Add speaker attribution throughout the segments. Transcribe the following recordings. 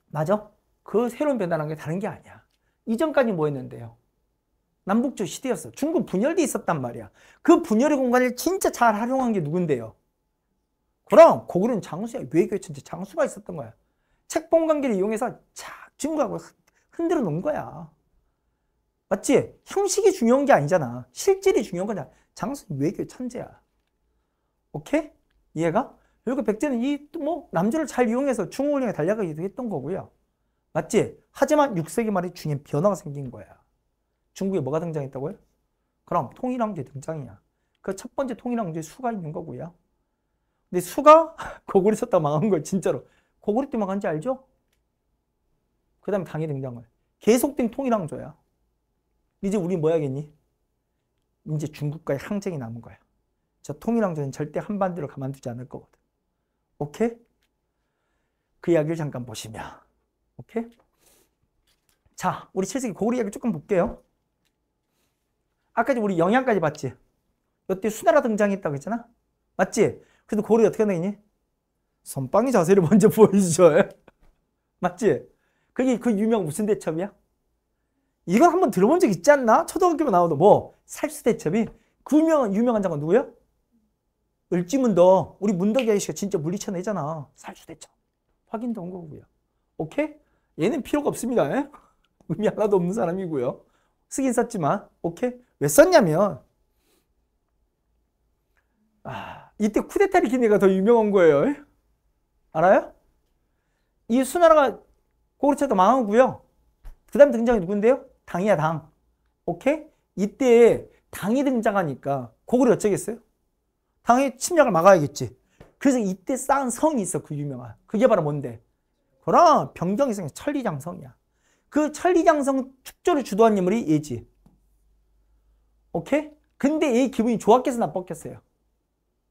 Speaker 1: 맞아? 그 새로운 변화라는 게 다른 게 아니야. 이전까지 뭐 했는데요? 남북조 시대였어. 중국 분열돼 있었단 말이야. 그 분열의 공간을 진짜 잘 활용한 게 누군데요? 그럼 고구려는 장수야. 외교의 천재 장수가 있었던 거야. 책봉 관계를 이용해서 착 중국하고 흔들어 놓은 거야. 맞지? 형식이 중요한 게 아니잖아. 실질이 중요한 거냐. 장수는 외교의 천재야. 오케이? 이해가? 그리고 백제는 이 뭐 남조를 잘 이용해서 중국을 향해 달려가기도 했던 거고요. 맞지? 하지만 6세기 말에 중요한 변화가 생긴 거야. 중국에 뭐가 등장했다고요? 그럼 통일왕조의 등장이야. 그 첫 번째 통일왕조에 수가 있는 거고요. 근데 수가 고구려 쳤다 망한 거야. 진짜로. 고구려 때 망한지 알죠? 그 다음에 당이 등장한 거야. 계속된 통일왕조야. 이제 우리 뭐 해야겠니? 이제 중국과의 항쟁이 남은 거야. 저 통일왕조는 절대 한반도를 가만두지 않을 거거든. 오케이? 그 이야기를 잠깐 보시면. 오케이? 자, 우리 7세기 고구려 이야기 조금 볼게요. 아까 우리 영양까지 봤지? 이때 수나라 등장했다고 했잖아? 맞지? 그래도 고구려 어떻게 되니? 선빵의 자세를 먼저 보여주죠. 맞지? 그게 그 유명 무슨 대첩이야? 이거 한번 들어본 적 있지 않나? 초등학교가 나와도 뭐 살수대첩이 그 유명한 장관 누구야? 을지문덕. 우리 문덕이 아저씨가 진짜 물리쳐내잖아. 살수대첩. 확인도 온 거고요. 오케이? 얘는 필요가 없습니다. 의미 하나도 없는 사람이고요. 쓰긴 썼지만 오케이? 왜 썼냐면 이때 쿠데타 일으킨 애가 더 유명한 거예요. 알아요? 이 수나라가 고구려체도 망하고요. 그 다음 등장이 누군데요? 당이야, 당. 오케이? 이때 당이 등장하니까 고구려 어쩌겠어요? 당의 침략을 막아야겠지. 그래서 이때 쌓은 성이 있어. 그 유명한. 그게 바로 뭔데? 그럼 병경의 성이 천리장성이야. 그 천리장성 축조를 주도한 인물이 얘지. 오케이? 근데 얘 기분이 좋았겠어, 나빴겠어요?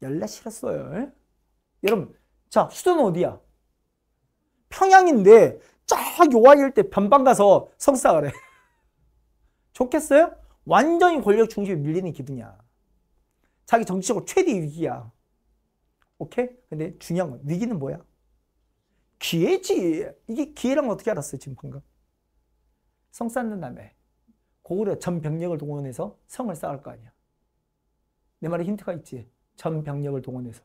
Speaker 1: 연락 싫었어요. 여러분, 자, 수도는 어디야? 평양인데 쫙 요하이일 때 변방 가서 성싸을 해. 좋겠어요? 완전히 권력 중심에 밀리는 기분이야. 자기 정치적으로 최대 위기야. 오케이? 근데 중요한 건 위기는 뭐야? 기회지. 이게 기회란 걸 어떻게 알았어요, 지금 방금? 성 쌓는 다음에 고구려 전 병력을 동원해서 성을 쌓을 거 아니야. 내 말에 힌트가 있지. 전 병력을 동원해서.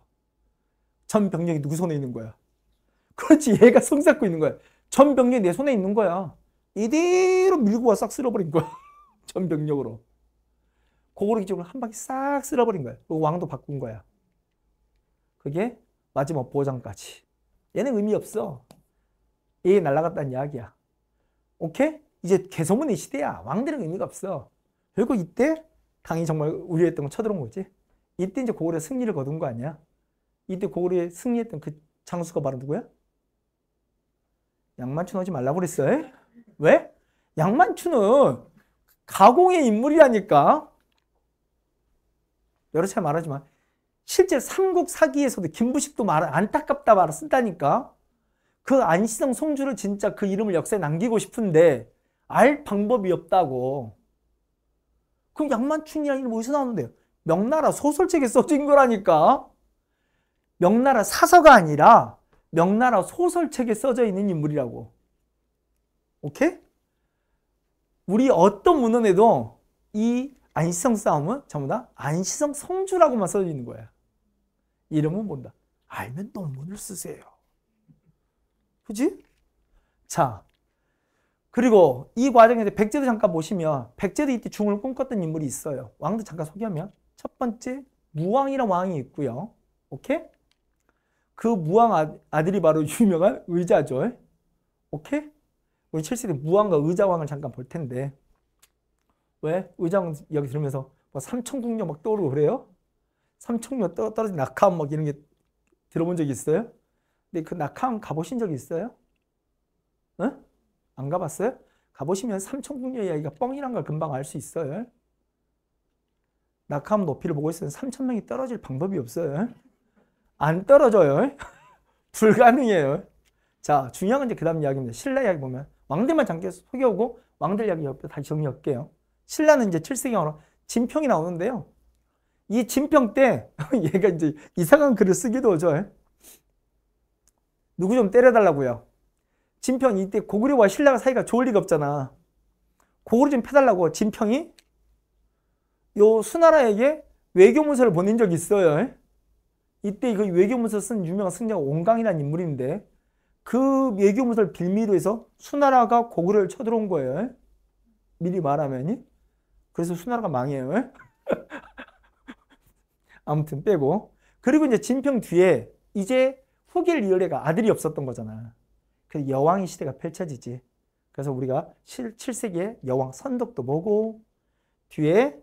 Speaker 1: 전 병력이 누구 손에 있는 거야? 그렇지, 얘가 성 쌓고 있는 거야. 전 병력이 내 손에 있는 거야. 이대로 밀고 와 싹 쓸어버린 거야. 전 병력으로. 고구려 기적으로 한 바퀴 싹 쓸어버린 거야. 왕도 바꾼 거야. 그게 마지막 보장까지. 얘는 의미 없어. 얘 날아갔다는 이야기야. 오케이? 이제 개소문의 시대야. 왕들은 의미가 없어. 그리고 이때 당이 정말 우려했던 거 쳐들어온 거지. 이때 이제 고구려 승리를 거둔 거 아니야. 이때 고구려에 승리했던 그 장수가 바로 누구야? 양만춘 오지 말라고 그랬어요. 왜? 양만춘은 가공의 인물이라니까. 여러 차례 말하지만 실제 삼국 사기에서도 김부식도 안타깝다 말을 쓴다니까. 그 안시성 송주를 진짜 그 이름을 역사에 남기고 싶은데 알 방법이 없다고. 그럼 양만춘이라는 이름 어디서 나오는데요? 명나라 소설책에 써진 거라니까. 명나라 사서가 아니라 명나라 소설책에 써져 있는 인물이라고. 오케이? 우리 어떤 문헌에도 이 안시성 싸움은 전부 다 안시성 성주라고만 써져 있는 거야. 이름은 뭔다. 알면 논문을 쓰세요. 그지? 자, 그리고 이 과정에서 백제도 잠깐 보시면 백제도 이때 중을 꿈꿨던 인물이 있어요. 왕도 잠깐 소개하면 첫 번째 무왕이라는 왕이 있고요. 오케이? 그 무왕 아들이 바로 유명한 의자죠. 오케이? 우리 7세기 무왕과 의자왕을 잠깐 볼 텐데 왜? 의자왕 이야기 들으면서 뭐 삼천궁녀 막 떠오르고 그래요? 삼천궁녀 떨어진 낙하암 막 이런 게 들어본 적 있어요? 근데 그 낙하암 가보신 적 있어요? 응? 안 가봤어요? 가보시면 삼천궁녀 이야기가 뻥이란 걸 금방 알 수 있어요. 낙하암 높이를 보고 있으면 3,000명이 떨어질 방법이 없어요. 안 떨어져요. 불가능해요. 자, 중요한 건 이제 그 다음 이야기입니다. 신라 이야기 보면 왕들만 잠깐 소개하고 왕들 이야기 옆에 다시 정리할게요. 신라는 이제 7세기로 진평이 나오는데요. 이 진평 때 얘가 이제 이상한 글을 쓰기도 하죠. 누구 좀 때려달라고요. 진평이 이때 고구려와 신라가 사이가 좋을 리가 없잖아. 고구려 좀 펴달라고 진평이 요 수나라에게 외교문서를 보낸 적이 있어요. 이때 그 외교문서 쓴 유명한 승자가 온강이라는 인물인데 그 외교문서를 빌미로 해서 수나라가 고구려를 쳐들어온 거예요. 미리 말하면. 그래서 수나라가 망해요. 아무튼 빼고. 그리고 이제 진평 뒤에 이제 후계를 이을 애가 아들이 없었던 거잖아. 그래서 여왕의 시대가 펼쳐지지. 그래서 우리가 7세기에 여왕 선덕도 보고 뒤에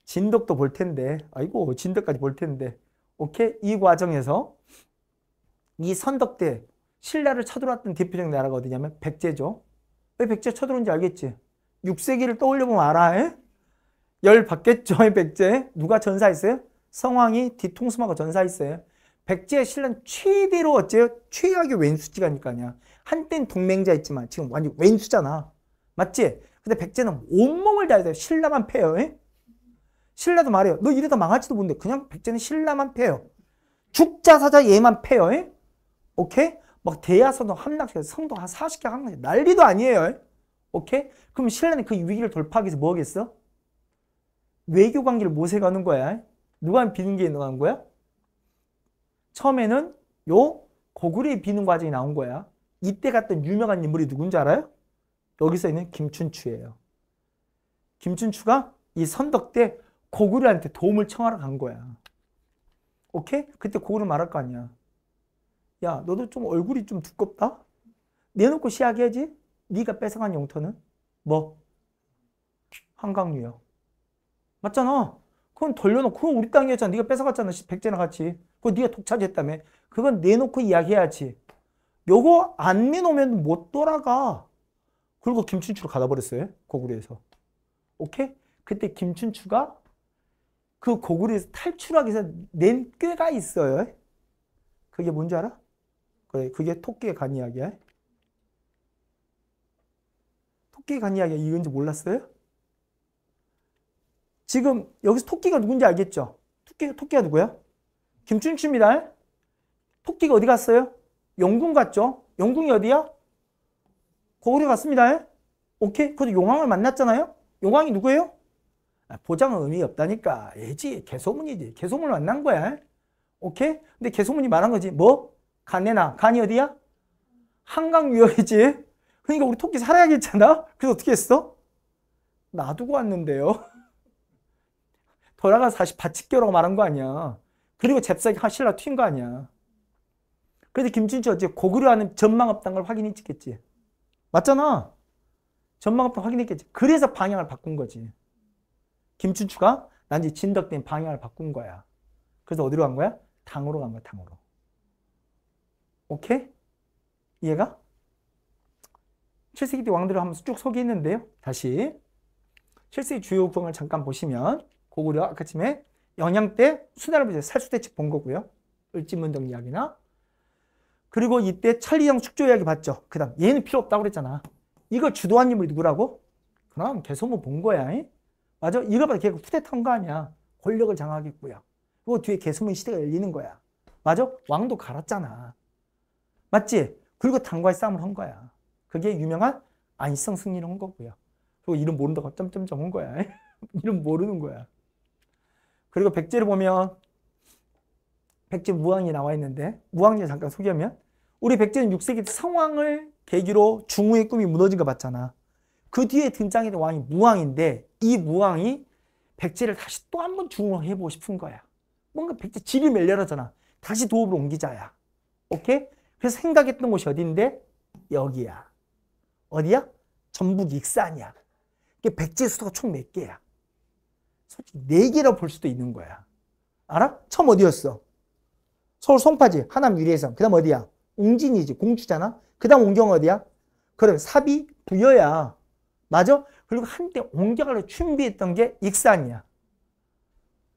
Speaker 1: 진덕도 볼 텐데, 아이고 진덕까지 볼 텐데, 오케이? 이 과정에서 이 선덕 때 신라를 쳐들어왔던 대표적인 나라가 어디냐면 백제죠. 왜 백제 쳐들어온지 알겠지? 6세기를 떠올려보면 알아. 열 받겠죠. 백제. 누가 전사했어요? 성왕이 뒤통수하고 전사했어요. 백제 신라는 최대로 어째요? 최악의 왼수지간이니까요. 한땐 동맹자였지만 지금 완전 왼수잖아. 맞지? 근데 백제는 온몸을 다해서 신라만 패요. 신라도 말해요. 너 이러다 망할지도 모르는데 그냥 백제는 신라만 패요. 죽자 사자 얘만 패요. 오케이? 막 대야성도 함락시켜서 성도 한 40개 함락시켜 난리도 아니에요. 오케이? 그럼 신라는 그 위기를 돌파하기 위해서 뭐 하겠어? 외교 관계를 모색하는 거야. 누가 비는 게 나온 거야? 처음에는 요 고구려의 비는 과정이 나온 거야. 이때 갔던 유명한 인물이 누군지 알아요? 여기서 있는 김춘추예요. 김춘추가 이 선덕 때 고구려한테 도움을 청하러 간 거야. 오케이? 그때 고구려 말할 거 아니야. 야, 너도 좀 얼굴이 좀 두껍다? 내놓고 시작해야지. 네가 뺏어간 영토는 뭐? 한강유역. 맞잖아. 그건 돌려놓고 그건 우리 땅이었잖아. 네가 뺏어갔잖아. 백제랑 같이. 그거 네가 독차지했다며. 그건 내놓고 이야기해야지. 요거 안 내놓으면 못 돌아가. 그리고 김춘추로 가다 버렸어요. 고구려에서. 오케이? 그때 김춘추가 그 고구려에서 탈출하기 위해서 낸 꾀가 있어요. 그게 뭔지 알아? 그래, 그게 토끼에 간 이야기야. 토끼에 간 이야기야. 이건지 몰랐어요? 지금 여기서 토끼가 누군지 알겠죠? 토끼가 누구야? 김춘추입니다. 토끼가 어디 갔어요? 영궁 갔죠? 영궁이 어디야? 고구려 갔습니다. 오케이? 그래도 용왕을 만났잖아요? 용왕이 누구예요? 보장은 의미 없다니까. 예지. 개소문이지. 개소문을 만난 거야. 오케이? 근데 개소문이 말한 거지. 뭐? 간내나. 간이 어디야? 한강유역이지. 그러니까 우리 토끼 살아야겠잖아? 그래서 어떻게 했어? 놔두고 왔는데요. 돌아가서 다시 바치겨라고 말한 거 아니야. 그리고 잽싸게 신라 튄 거 아니야. 그래서 김춘추 어째 고구려와는 전망 없다는 걸 확인했겠지. 맞잖아. 전망 없다는 걸 확인했겠지. 그래서 방향을 바꾼 거지. 김춘추가 난 이제 진덕 때문에 방향을 바꾼 거야. 그래서 어디로 간 거야? 당으로 간 거야. 당으로. 오케이? 이해가? 7세기 때 왕들을 한번 쭉 소개했는데요. 다시 7세기 주요 구성을 잠깐 보시면 고구려 아까쯤에 영양 때 수나라를 보세요. 살수대책 본 거고요. 을지문덕 이야기나. 그리고 이때 천리정 축조 이야기 봤죠. 그 다음 얘는 필요 없다고 그랬잖아. 이걸 주도한 인물이 누구라고? 그럼 개소문 본 거야. 맞아? 이거 봐도 걔가 쿠데타한 거 아니야. 권력을 장악했고요. 그리고 뒤에 개소문 시대가 열리는 거야. 맞아? 왕도 갈았잖아. 맞지? 그리고 당과의 싸움을 한 거야. 그게 유명한 안시성 승리를 한 거고요. 그리고 이름 모른다고 점점점 한 거야. 이름 모르는 거야. 그리고 백제를 보면 백제 무왕이 나와 있는데 무왕제 잠깐 소개하면 우리 백제는 6세기 때 성왕을 계기로 중후의 꿈이 무너진 거 봤잖아. 그 뒤에 등장했던 왕이 무왕인데 이 무왕이 백제를 다시 또 한 번 중흥해보고 싶은 거야. 뭔가 백제 질이 멸렬하잖아. 다시 도읍으로 옮기자야. 오케이? 그래서 생각했던 곳이 어딘데? 여기야. 어디야? 전북 익산이야. 이게 백제 수도가 총 몇 개야? 솔직히 4개라고 볼 수도 있는 거야. 알아? 처음 어디였어? 서울 송파지, 하남 유리해성. 그 다음 어디야? 웅진이지, 공주잖아. 그 다음 옹경 어디야? 그럼 사비, 부여야. 맞아? 그리고 한때 옹경을 준비했던 게 익산이야.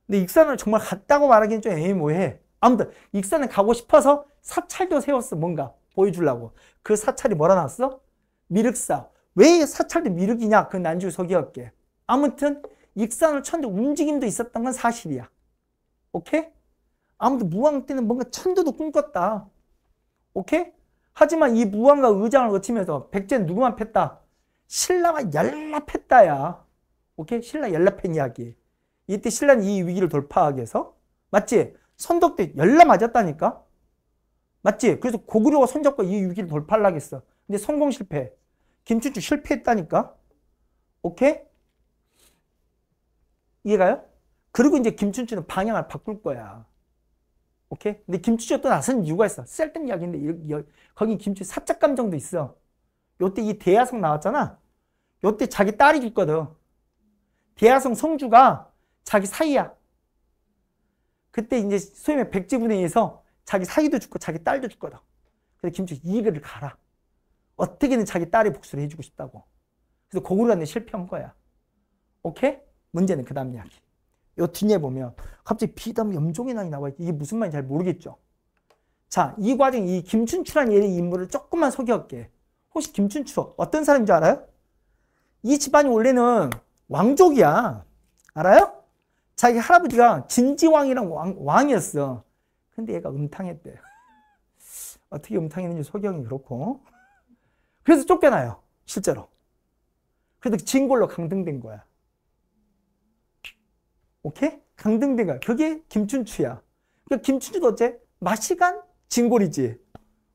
Speaker 1: 근데 익산을 정말 갔다고 말하기는 좀 애매모호해. 아무튼 익산을 가고 싶어서 사찰도 세웠어. 뭔가 보여주려고. 그 사찰이 뭐라 나왔어? 미륵사. 왜 사찰도 미륵이냐? 그건 난주 소개할게. 아무튼 익산을 쳤는데 움직임도 있었던 건 사실이야. 오케이? 아무튼 무왕 때는 뭔가 천도도 꿈꿨다. 오케이? 하지만 이 무왕과 의장을 거치면서 백제는 누구만 팼다? 신라만 연락했다야. 오케이? 신라 연락한 이야기. 이때 신라는 이 위기를 돌파하기 위해서 맞지? 선덕도 연락 맞았다니까? 맞지? 그래서 고구려가 손잡고 이 위기를 돌파하려고 했어. 근데 성공 실패. 김춘추 실패했다니까? 오케이? 이해가요? 그리고 이제 김춘추는 방향을 바꿀 거야. 오케이? 근데 김춘추가 또 나선 이유가 있어. 쓸데없는 이야기인데 거기 김춘추 사적 감정도 있어. 요때 이 대야성 나왔잖아. 요때 자기 딸이 죽거든. 대야성 성주가 자기 사이야. 그때 이제 소위 말해 백제분해에서 자기 사이도 죽고 자기 딸도 죽거든. 그래서 김춘추 이 길을 가라. 어떻게든 자기 딸의 복수를 해주고 싶다고. 그래서 고구려가 실패한 거야. 오케이? 문제는 그 다음 이야기. 요 뒤에 보면 갑자기 비담 염종의 나와 있지. 이게 무슨 말인지 잘 모르겠죠. 자, 이 과정 이 김춘추라는 얘의 인물을 조금만 소개할게. 혹시 김춘추 어떤 사람인 줄 알아요? 이 집안이 원래는 왕족이야. 알아요? 자기 할아버지가 진지왕이랑 왕이었어. 근데 얘가 음탕했대. 어떻게 음탕했는지 소경이 그렇고. 그래서 쫓겨나요. 실제로. 그래도 진골로 강등된 거야. 오케이? 강등된 거야. 그게 김춘추야. 그러니까 김춘추도 어째? 마시간 진골이지.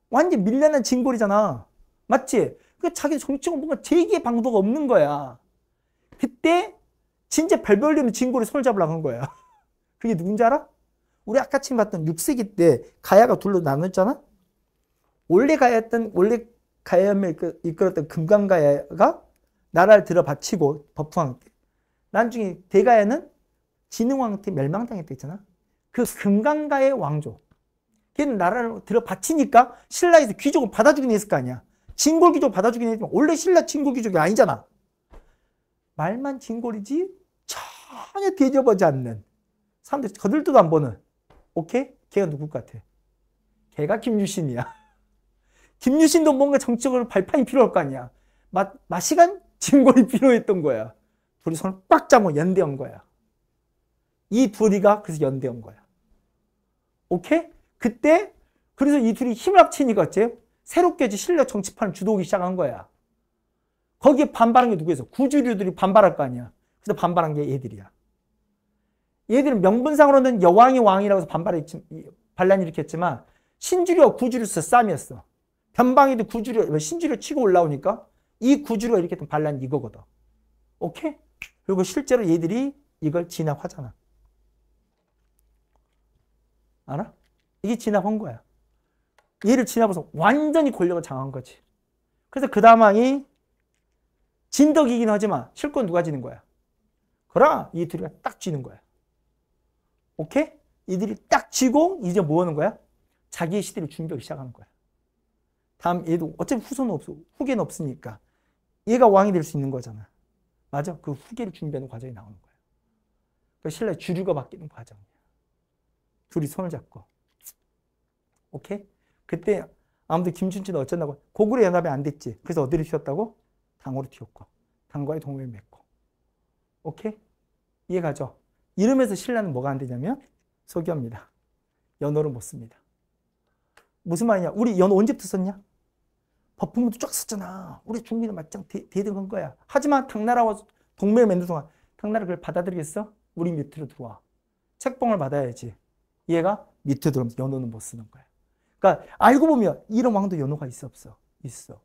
Speaker 1: 완전 밀려난 진골이잖아. 맞지? 그 자기 정치가 뭔가 제기의 방도가 없는 거야. 그때 진짜 별별리는 진골이 손을 잡으려고 한 거야. 그게 누군지 알아? 우리 아까 지금 봤던 6세기 때 가야가 둘로 나눴잖아? 원래 가야를 이끌었던 금강가야가 나라를 들어 바치고 법부왕 때. 나중에 대가야는 진흥왕 때 멸망당했다 했잖아? 그 금강가의 왕조. 걔는 나라를 들어 바치니까 신라에서 귀족을 받아주긴 했을 거 아니야. 진골 귀족 받아주긴 했지만 원래 신라 진골 귀족이 아니잖아. 말만 진골이지 전혀 대접하지 않는 사람들 거들떠도 안 보는. 오케이? 걔가 누굴 것 같아? 걔가 김유신이야. 김유신도 뭔가 정치적으로 발판이 필요할 거 아니야. 마시간 진골이 필요했던 거야. 둘이 손을 꽉 잡고 연대한 거야. 이 둘이가 그래서 연대한 거야. 오케이? 그때 그래서 이 둘이 힘을 합치니까 어째? 새롭게 신라 정치판을 주도하기 시작한 거야. 거기에 반발한 게 누구였어? 구주류들이 반발할 거 아니야. 그래서 반발한 게 얘들이야. 얘들은 명분상으로는 여왕이 왕이라고 해서 반란을 일으켰지만 신주류와 구주류에서 싸움이었어. 변방에도 신주류 치고 올라오니까 이 구주류가 일으켰던 반란이 이거거든. 오케이? 그리고 실제로 얘들이 이걸 진압하잖아. 알아? 이게 진압한 거야. 얘를 진압해서 완전히 권력을 장악한 거지. 그래서 그 다음 왕이 진덕이긴 하지만 실권 누가 지는 거야? 그러나 이 둘이가 딱 지는 거야. 오케이? 이들이 딱 지고 이제 뭐 하는 거야? 자기의 시대를 준비하기 시작하는 거야. 다음 얘도 어차피 후손은 없어. 후계는 없으니까 얘가 왕이 될 수 있는 거잖아. 맞아? 그 후계를 준비하는 과정이 나오는 거야. 그러니까 신라의 주류가 바뀌는 과정이야. 둘이 손을 잡고. 오케이? 그때 아무튼 김춘추는 어쩐다고? 고구려 연합이 안 됐지. 그래서 어디를 튀었다고? 당으로 튀었고. 당과의 동맹을 맺고. 오케이? 이해가죠? 이러면서 신라는 뭐가 안 되냐면 소개합니다. 연호를 못 씁니다. 무슨 말이냐? 우리 연호 언제부터 썼냐? 법부문도 쫙 썼잖아. 우리 중민은 맞짱 대등한 거야. 하지만 당나라와 동맹을 맺는 동안 당나라 그걸 받아들이겠어? 우리 밑으로 들어와. 책봉을 받아야지. 얘가 밑으로 들어오면서 연호는 못 쓰는 거야. 그러니까 알고 보면 이런 왕도 연호가 있어 없어? 있어.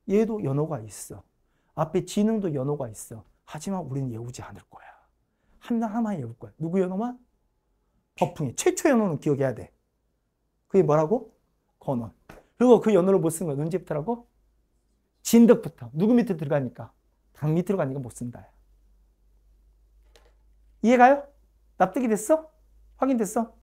Speaker 1: 얘도 연호가 있어. 앞에 진흥도 연호가 있어. 하지만 우리는 외우지 않을 거야. 하나만 외울 거야. 누구 연호만? 법풍이. 최초 연호는 기억해야 돼. 그게 뭐라고? 건원. 그리고 그 연호를 못 쓰는 건 언제부터라고? 진덕부터. 누구 밑으로 들어가니까? 당 밑으로 가니까 못 쓴다. 이해가요? 납득이 됐어? 확인됐어?